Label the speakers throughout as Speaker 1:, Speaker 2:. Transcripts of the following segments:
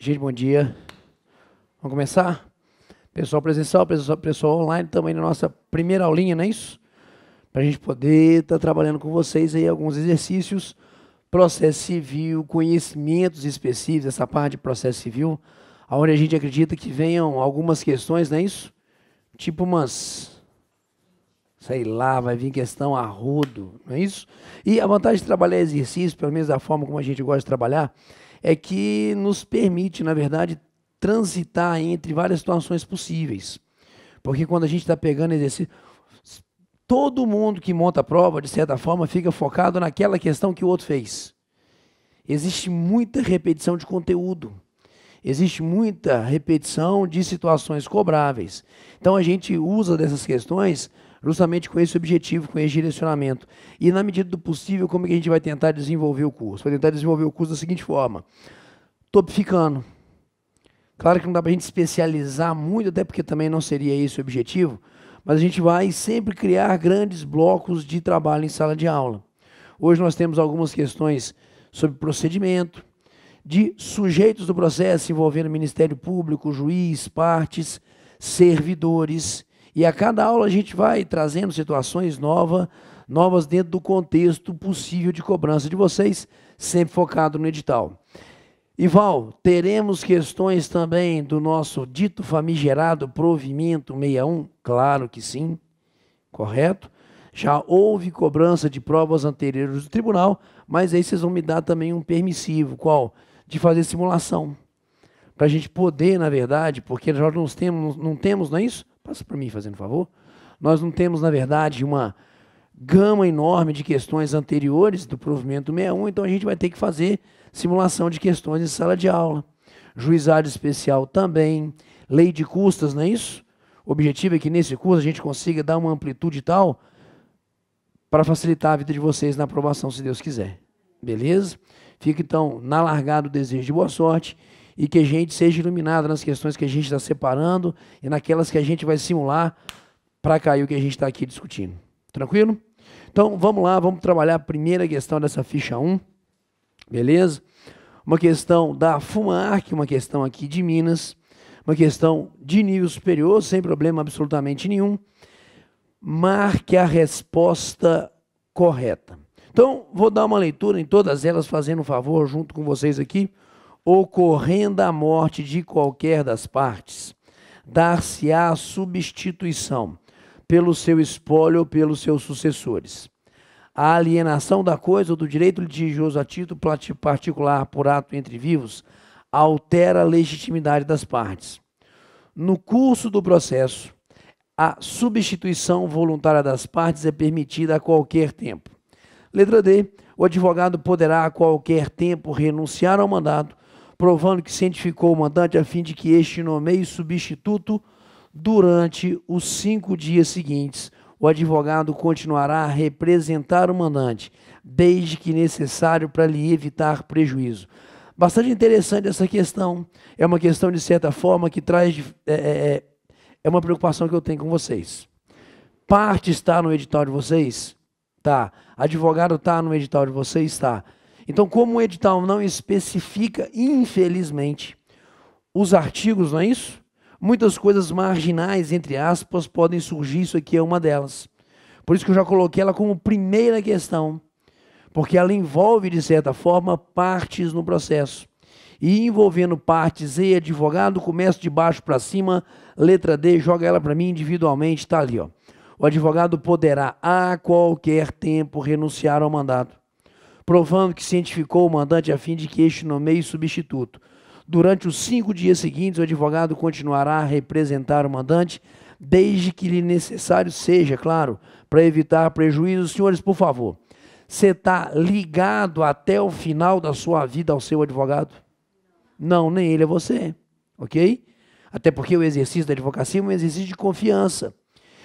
Speaker 1: Gente, bom dia. Vamos começar? Pessoal presencial, pessoal online, também na nossa primeira aulinha, não é isso? Para a gente poder estar trabalhando com vocês aí alguns exercícios, processo civil, conhecimentos específicos, essa parte de processo civil, onde a gente acredita que venham algumas questões, não é isso? Tipo umas, sei lá, vai vir questão a rodo, não é isso? E a vantagem de trabalhar exercício, pelo menos da forma como a gente gosta de trabalhar, é que nos permite, na verdade, transitar entre várias situações possíveis. Porque quando a gente está pegando exercício, todo mundo que monta a prova, de certa forma, fica focado naquela questão que o outro fez. Existe muita repetição de conteúdo. Existe muita repetição de situações cobráveis. Então, a gente usa dessas questões justamente com esse objetivo, com esse direcionamento. E, na medida do possível, como é que a gente vai tentar desenvolver o curso? Vai tentar desenvolver o curso da seguinte forma: topificando. Claro que não dá para a gente especializar muito, até porque também não seria esse o objetivo, mas a gente vai sempre criar grandes blocos de trabalho em sala de aula. Hoje nós temos algumas questões sobre procedimento, de sujeitos do processo envolvendo Ministério Público, juiz, partes, servidores, e a cada aula a gente vai trazendo situações novas dentro do contexto possível de cobrança de vocês, sempre focado no edital. Ival, teremos questões também do nosso dito famigerado provimento 61? Claro que sim, correto? Já houve cobrança de provas anteriores do tribunal, mas aí vocês vão me dar também um permissivo, qual? De fazer simulação. Para a gente poder, na verdade, porque nós não temos, não é isso? Passa para mim, fazendo favor. Nós não temos, na verdade, uma gama enorme de questões anteriores do provimento 61, então a gente vai ter que fazer simulação de questões em sala de aula. Juizado especial também, lei de custas, não é isso? O objetivo é que nesse curso a gente consiga dar uma amplitude tal para facilitar a vida de vocês na aprovação, se Deus quiser. Beleza? Fica então na largada o desejo de boa sorte e que a gente seja iluminado nas questões que a gente está separando e naquelas que a gente vai simular para cair o que a gente está aqui discutindo. Tranquilo? Então, vamos lá, vamos trabalhar a primeira questão dessa ficha 1, beleza? Uma questão da FUMARC, uma questão aqui de Minas, uma questão de nível superior, sem problema absolutamente nenhum. Marque a resposta correta. Então, vou dar uma leitura em todas elas, fazendo um favor junto com vocês aqui. Ocorrendo a morte de qualquer das partes, dar-se-á substituição pelo seu espólio ou pelos seus sucessores. A alienação da coisa ou do direito litigioso a título particular por ato entre vivos altera a legitimidade das partes. No curso do processo, a substituição voluntária das partes é permitida a qualquer tempo. Letra D. O advogado poderá a qualquer tempo renunciar ao mandado, provando que cientificou o mandante a fim de que este nomeie substituto durante os 5 dias seguintes. O advogado continuará a representar o mandante, desde que necessário para lhe evitar prejuízo. Bastante interessante essa questão. É uma questão, de certa forma, que traz... É uma preocupação que eu tenho com vocês. Parte está no edital de vocês? Tá. Advogado está no edital de vocês? Tá. Então, como o edital não especifica, infelizmente, os artigos, não é isso? Muitas coisas marginais, entre aspas, podem surgir, isso aqui é uma delas. Por isso que eu já coloquei ela como primeira questão, porque ela envolve, de certa forma, partes no processo. E envolvendo partes e advogado, começo de baixo para cima, letra D, joga ela para mim individualmente, está ali, ó. O advogado poderá, a qualquer tempo, renunciar ao mandato, provando que cientificou o mandante a fim de que este nomeie substituto. Durante os 5 dias seguintes, o advogado continuará a representar o mandante, desde que lhe necessário seja, claro, para evitar prejuízos. Senhores, por favor, você está ligado até o final da sua vida ao seu advogado? Não, nem ele é você, ok? Até porque o exercício da advocacia é um exercício de confiança.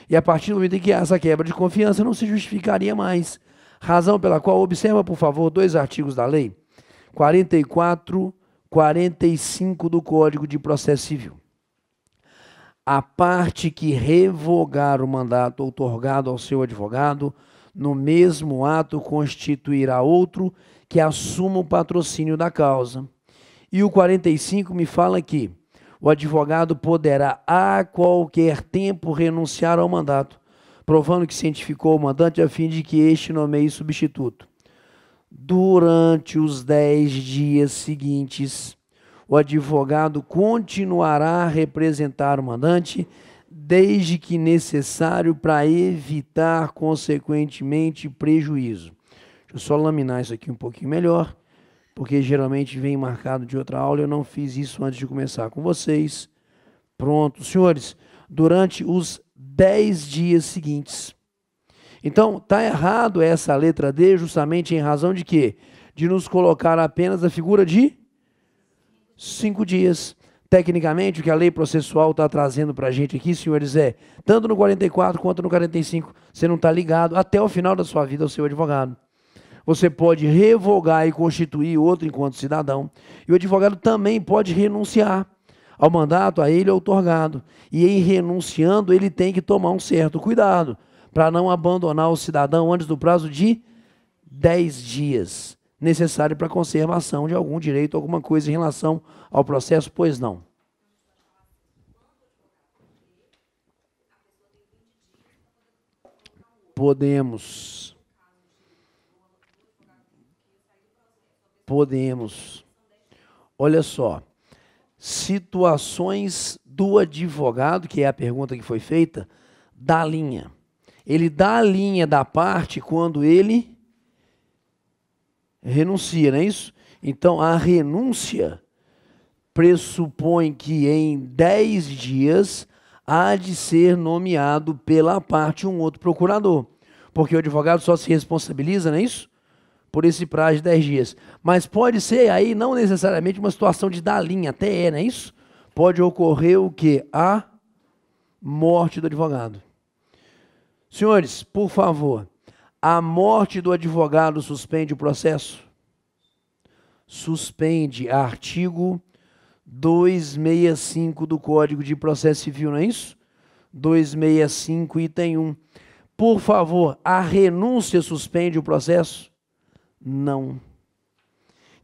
Speaker 1: E a partir do momento em que essa quebra de confiança não se justificaria mais. Razão pela qual, observa, por favor, 2 artigos da lei, 44, 45 do Código de Processo Civil. A parte que revogar o mandato outorgado ao seu advogado, no mesmo ato constituirá outro que assuma o patrocínio da causa. E o 45 me fala que o advogado poderá a qualquer tempo renunciar ao mandato, provando que cientificou o mandante a fim de que este nomeie substituto. Durante os 10 dias seguintes, o advogado continuará a representar o mandante, desde que necessário para evitar, consequentemente, prejuízo. Deixa eu só laminar isso aqui um pouquinho melhor, porque geralmente vem marcado de outra aula, eu não fiz isso antes de começar com vocês. Pronto, senhores, durante os 10 dias seguintes. Então, está errado essa letra D justamente em razão de quê? De nos colocar apenas a figura de 5 dias. Tecnicamente, o que a lei processual está trazendo para a gente aqui, senhores, é, tanto no 44 quanto no 45, você não está ligado até o final da sua vida ao seu advogado. Você pode revogar e constituir outro enquanto cidadão. E o advogado também pode renunciar ao mandato a ele outorgado. E em renunciando, ele tem que tomar um certo cuidado para não abandonar o cidadão antes do prazo de 10 dias, necessário para conservação de algum direito, alguma coisa em relação ao processo, pois não. Podemos. Olha só, situações do advogado, que é a pergunta que foi feita, dá linha. Ele dá a linha da parte quando ele renuncia, não é isso? Então, a renúncia pressupõe que em 10 dias há de ser nomeado pela parte um outro procurador, porque o advogado só se responsabiliza, não é isso? Por esse prazo de 10 dias. Mas pode ser aí não necessariamente uma situação de dar linha, até não é isso? Pode ocorrer o quê? A morte do advogado. Senhores, por favor, a morte do advogado suspende o processo? Suspende. Artigo 265 do Código de Processo Civil, não é isso? 265, item 1. Por favor, a renúncia suspende o processo? Não.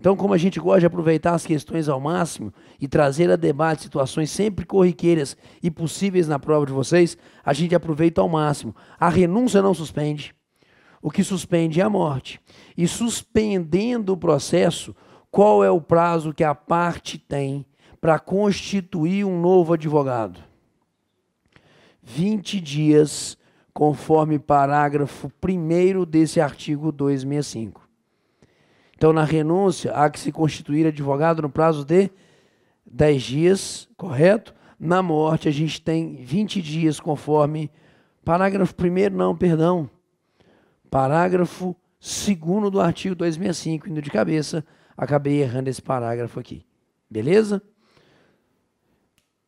Speaker 1: Então, como a gente gosta de aproveitar as questões ao máximo e trazer a debate situações sempre corriqueiras e possíveis na prova de vocês, a gente aproveita ao máximo. A renúncia não suspende. O que suspende é a morte. E suspendendo o processo, qual é o prazo que a parte tem para constituir um novo advogado? 20 dias, conforme parágrafo 1º desse artigo 265. Então, na renúncia, há que se constituir advogado no prazo de 10 dias, correto? Na morte, a gente tem 20 dias, conforme parágrafo 1º, não, perdão. Parágrafo 2º do artigo 265, indo de cabeça, acabei errando esse parágrafo aqui. Beleza?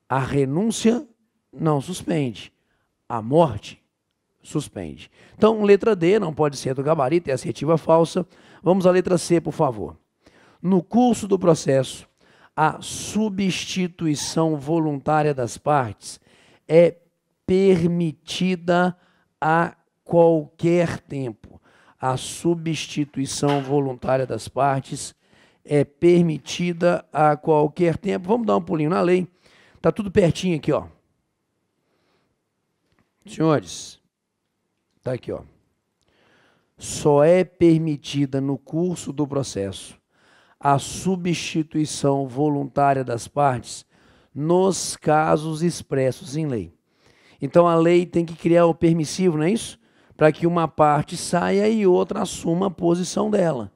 Speaker 1: A renúncia não suspende. A morte suspende. Então, letra D não pode ser do gabarito, é assertiva falsa. Vamos à letra C, por favor. No curso do processo, a substituição voluntária das partes é permitida a qualquer tempo. A substituição voluntária das partes é permitida a qualquer tempo. Vamos dar um pulinho na lei. Está tudo pertinho aqui, ó. Senhores, está aqui, ó. Só é permitida no curso do processo a substituição voluntária das partes nos casos expressos em lei. Então, a lei tem que criar o permissivo, não é isso? Para que uma parte saia e outra assuma a posição dela.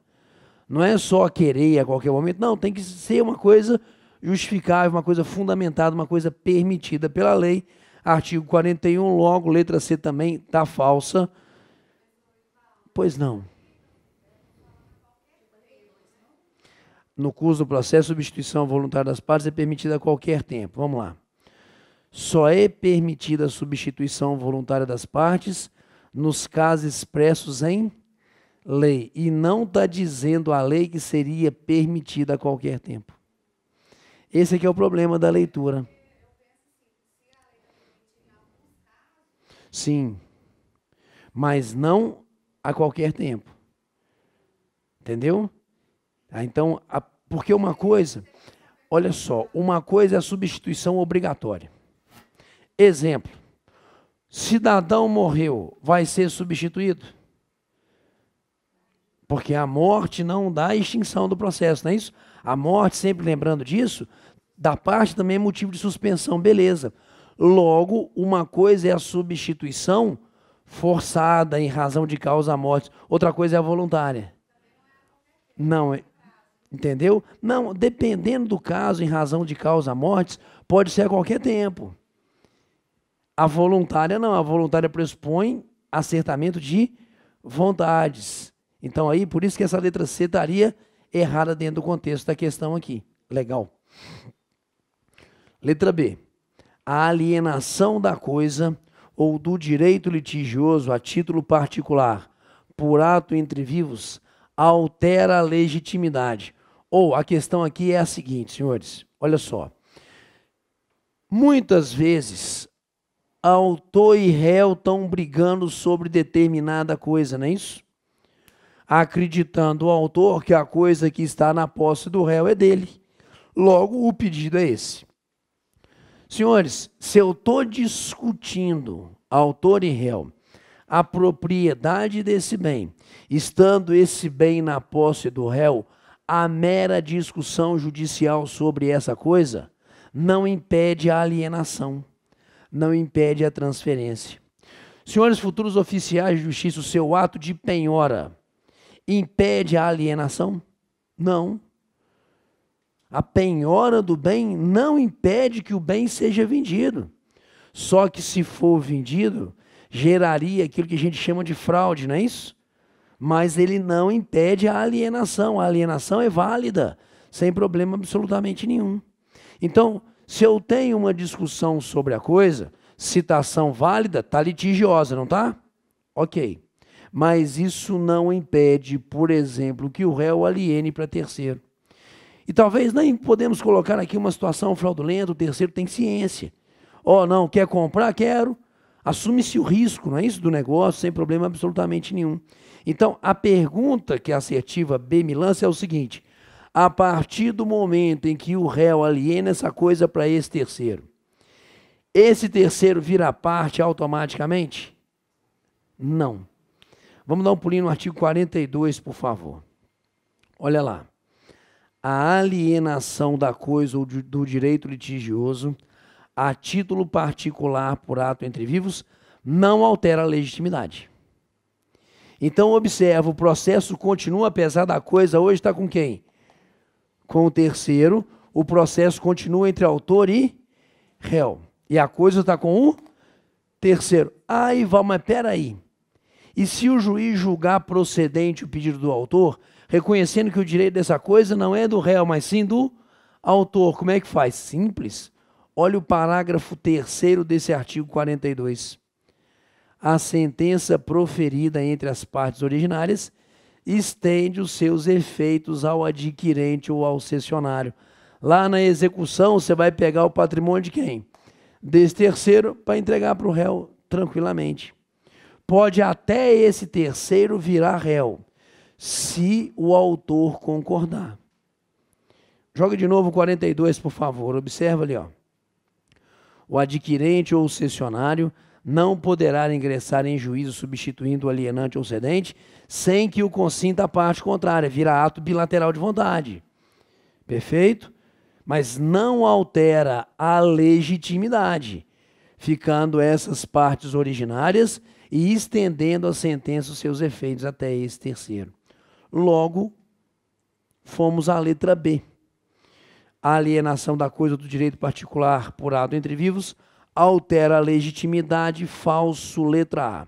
Speaker 1: Não é só querer a qualquer momento, não, tem que ser uma coisa justificável, uma coisa fundamentada, uma coisa permitida pela lei. Artigo 41, logo, letra C também está falsa. Pois não. No curso do processo, substituição voluntária das partes é permitida a qualquer tempo. Vamos lá. Só é permitida a substituição voluntária das partes nos casos expressos em lei. E não está dizendo a lei que seria permitida a qualquer tempo. Esse aqui é o problema da leitura. Sim, mas não a qualquer tempo. Entendeu? Então, Porque uma coisa, olha só, uma coisa é a substituição obrigatória. Exemplo, cidadão morreu, vai ser substituído? Porque a morte não dá extinção do processo, não é isso? A morte, sempre lembrando disso, da parte também é motivo de suspensão, beleza. Logo, uma coisa é a substituição forçada em razão de causa morte, outra coisa é a voluntária. Não, entendeu? Não, dependendo do caso, em razão de causa morte, pode ser a qualquer tempo. A voluntária não, a voluntária pressupõe acertamento de vontades. Então aí, por isso que essa letra C estaria errada dentro do contexto da questão aqui. Legal. Letra B. A alienação da coisa ou do direito litigioso a título particular por ato entre vivos altera a legitimidade. Ou a questão aqui é a seguinte, senhores, olha só. Muitas vezes, autor e réu estão brigando sobre determinada coisa, não é isso? Acreditando o autor que a coisa que está na posse do réu é dele. Logo, o pedido é esse. Senhores, se eu estou discutindo, autor e réu, a propriedade desse bem, estando esse bem na posse do réu, a mera discussão judicial sobre essa coisa não impede a alienação, não impede a transferência. Senhores futuros oficiais de justiça, o seu ato de penhora impede a alienação? Não. A penhora do bem não impede que o bem seja vendido. Só que se for vendido, geraria aquilo que a gente chama de fraude, não é isso? Mas ele não impede a alienação. A alienação é válida, sem problema absolutamente nenhum. Então, se eu tenho uma discussão sobre a coisa, citação válida, está litigiosa, não está? Ok. Mas isso não impede, por exemplo, que o réu aliene para terceiro. E talvez nem podemos colocar aqui uma situação fraudulenta, o terceiro tem ciência. Oh, não, quer comprar? Quero. Assume-se o risco, não é isso, do negócio, sem problema absolutamente nenhum. Então, a pergunta que a assertiva B me lança é o seguinte: a partir do momento em que o réu aliena essa coisa para esse terceiro vira parte automaticamente? Não. Vamos dar um pulinho no artigo 42, por favor. Olha lá. A alienação da coisa ou do direito litigioso a título particular por ato entre vivos não altera a legitimidade. Então, observa, o processo continua, apesar da coisa hoje está com quem? Com o terceiro, o processo continua entre autor e réu. E a coisa está com o terceiro. Aí, mas peraí. E se o juiz julgar procedente o pedido do autor, reconhecendo que o direito dessa coisa não é do réu, mas sim do autor, como é que faz? Simples. Olha o parágrafo 3º desse artigo 42. A sentença proferida entre as partes originárias estende os seus efeitos ao adquirente ou ao cessionário. Lá na execução, você vai pegar o patrimônio de quem? Desse terceiro, para entregar para o réu tranquilamente. Pode até esse terceiro virar réu, se o autor concordar. Joga de novo o 42, por favor. Observa ali, ó. O adquirente ou o cessionário não poderá ingressar em juízo substituindo o alienante ou cedente sem que o consinta a parte contrária. Vira ato bilateral de vontade. Perfeito? Mas não altera a legitimidade, ficando essas partes originárias e estendendo a sentença os seus efeitos até esse terceiro. Logo, fomos à letra B. A alienação da coisa do direito particular por ato entre vivos altera a legitimidade, falso, letra A.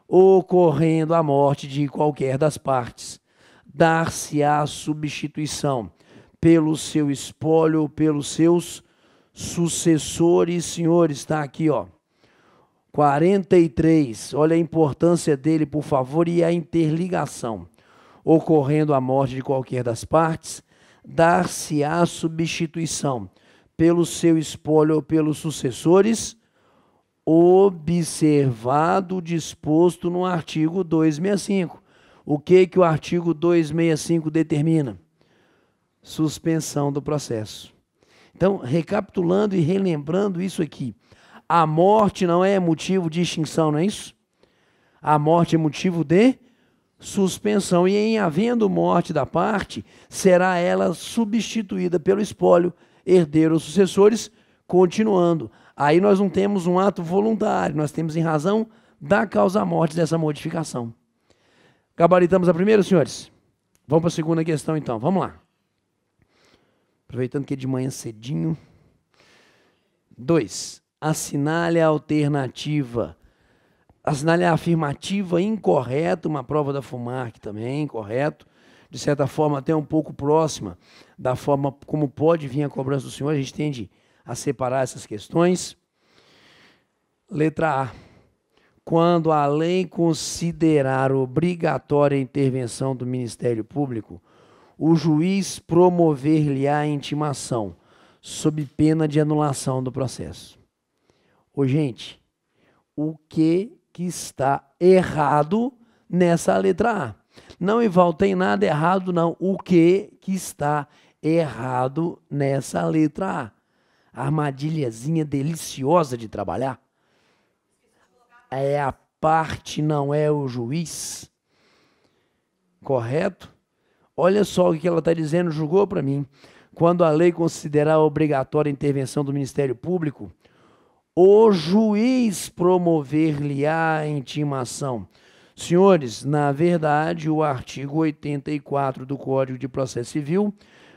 Speaker 1: Ocorrendo a morte de qualquer das partes, dar-se-á substituição pelo seu espólio ou pelos seus sucessores. Senhores, está aqui, ó. 43, olha a importância dele, por favor, e a interligação. Ocorrendo a morte de qualquer das partes, dar-se-á substituição pelo seu espólio ou pelos sucessores, observado o disposto no artigo 265. O que o artigo 265 determina? suspensão do processo. Então, recapitulando e relembrando isso aqui, a morte não é motivo de extinção, não é isso? A morte é motivo de suspensão. E em havendo morte da parte, será ela substituída pelo espólio, herdeiro ou sucessores, continuando. Aí nós não temos um ato voluntário, nós temos em razão da causa-morte dessa modificação. Gabaritamos a primeira, senhores? Vamos para a segunda questão, então. Vamos lá. Aproveitando que é de manhã cedinho. 2. Assinale a alternativa. Assinale a afirmativa incorreta, uma prova da FUMARC também, correto. De certa forma, até um pouco próxima da forma como pode vir a cobrança do senhor. A gente tende a separar essas questões. Letra A. Quando a lei considerar obrigatória a intervenção do Ministério Público, o juiz promover-lhe-á a intimação, sob pena de anulação do processo. Ô, gente, o que está errado nessa letra A? Não, Ival, tem nada errado, não. O que está errado nessa letra A? Armadilhazinha deliciosa de trabalhar. É a parte, não é o juiz. Correto? Olha só o que ela está dizendo, julgou para mim. Quando a lei considerar obrigatória a intervenção do Ministério Público, o juiz promover-lhe-á a intimação. Senhores, na verdade, o artigo 84 do Código de Processo Civil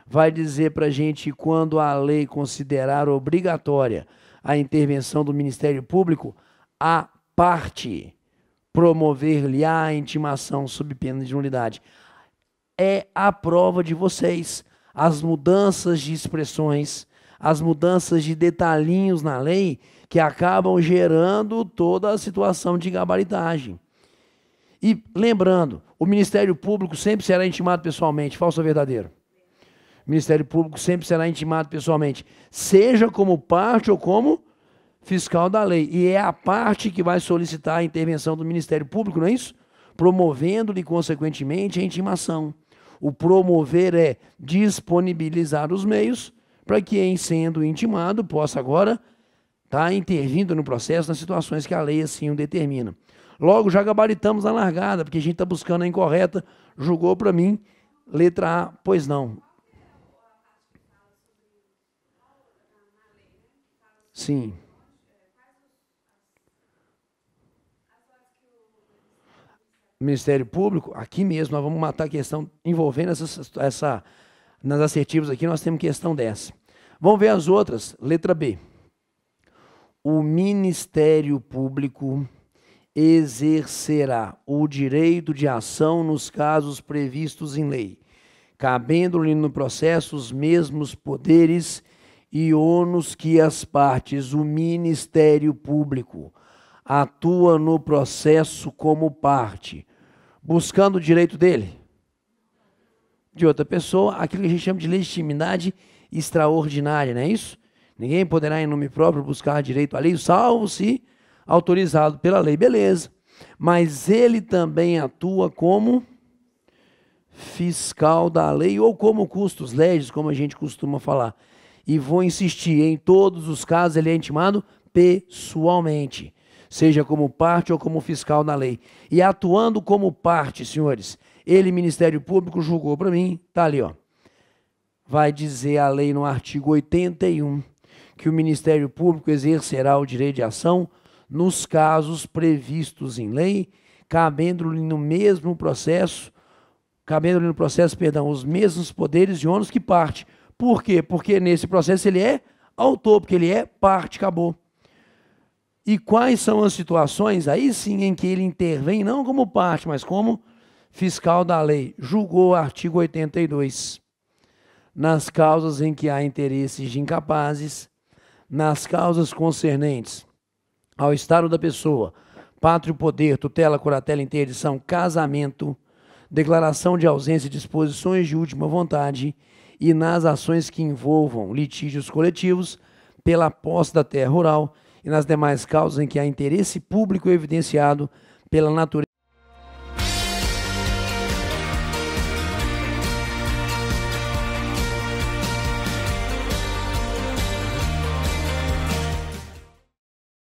Speaker 1: vai dizer para a gente que quando a lei considerar obrigatória a intervenção do Ministério Público, a parte promover-lhe-á a intimação sob pena de nulidade. É a prova de vocês. As mudanças de expressões, as mudanças de detalhinhos na lei que acabam gerando toda a situação de gabaritagem. E lembrando, o Ministério Público sempre será intimado pessoalmente, falso ou verdadeiro? O Ministério Público sempre será intimado pessoalmente, seja como parte ou como fiscal da lei. E é a parte que vai solicitar a intervenção do Ministério Público, não é isso? Promovendo-lhe, consequentemente, a intimação. O promover é disponibilizar os meios para que, em sendo intimado, possa agora estar intervindo no processo nas situações que a lei assim o determina. Logo, já gabaritamos a largada, porque a gente está buscando a incorreta, julgou para mim, letra A, pois não. Sim. Ministério Público, aqui mesmo, nós vamos matar a questão envolvendo nas assertivas aqui, nós temos questão dessa. Vamos ver as outras, letra B. O Ministério Público exercerá o direito de ação nos casos previstos em lei, cabendo-lhe no processo os mesmos poderes e ônus que as partes. O Ministério Público atua no processo como parte, buscando o direito dele, de outra pessoa, aquilo que a gente chama de legitimidade extraordinária, não é isso? Ninguém poderá em nome próprio buscar direito alheio, salvo se autorizado pela lei, beleza. Mas ele também atua como fiscal da lei ou como custos legis, como a gente costuma falar. E vou insistir, em todos os casos ele é intimado pessoalmente, seja como parte ou como fiscal da lei. E atuando como parte, senhores, ele, Ministério Público, julgou para mim, tá ali, ó. Vai dizer a lei no artigo 81 que o Ministério Público exercerá o direito de ação nos casos previstos em lei, cabendo-lhe no mesmo processo, os mesmos poderes e ônus que parte. Por quê? Porque nesse processo ele é autor, porque ele é parte, acabou. E quais são as situações, aí sim, em que ele intervém, não como parte, mas como fiscal da lei? Julgou o artigo 82. Nas causas em que há interesses de incapazes, nas causas concernentes ao estado da pessoa, pátrio poder, tutela, curatela, interdição, casamento, declaração de ausência e disposições de última vontade e nas ações que envolvam litígios coletivos pela posse da terra rural e nas demais causas em que há interesse público evidenciado pela natureza